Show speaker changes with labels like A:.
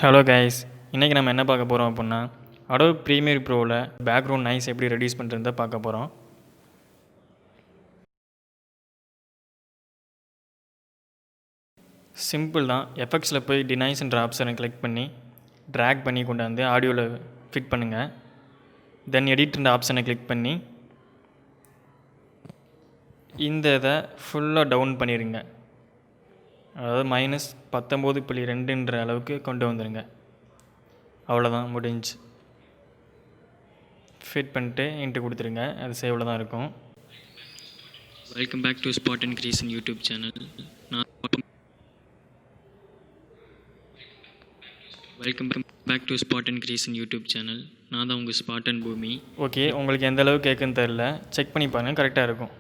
A: Hello guys, இன்றைக்கி நம்ம என்ன பார்க்க போகிறோம் அப்படின்னா அடோபி ப்ரீமியர் ப்ரோவில் பேக்ரவுண்ட் நாய்ஸ் எப்படி ரெடியூஸ் பண்ணுறத பார்க்க போகிறோம். சிம்பிள் தான். எஃபெக்ட்ஸில் போய் டினைஸ்ன்ற ஆப்ஷனை கிளிக் பண்ணி ட்ராக் பண்ணி கொண்டாந்து ஆடியோவில் ஃபிட் பண்ணுங்கள். தென் எடிட்ன்ற ஆப்ஷனை கிளிக் பண்ணி இந்த இதை ஃபுல்லாக டவுன் பண்ணிடுங்க. அதாவது -19.2ன்ற அளவுக்கு கொண்டு வந்துடுங்க. அவ்வளோதான், முடிஞ்சு. ஃபிட் பண்ணிட்டு இன்ட்டு கொடுத்துருங்க. அது சேவில் தான் இருக்கும்.
B: Welcome back to Spartan Creation YouTube channel. Welcome back to Spartan Creation YouTube channel. நான் தான் உங்கள் ஸ்பார்டன் பூமி.
A: ஓகே, உங்களுக்கு எந்த அளவுக்கு கேட்குன்னு தெரில, செக் பண்ணி பாருங்கள், கரெக்டாக இருக்கும்.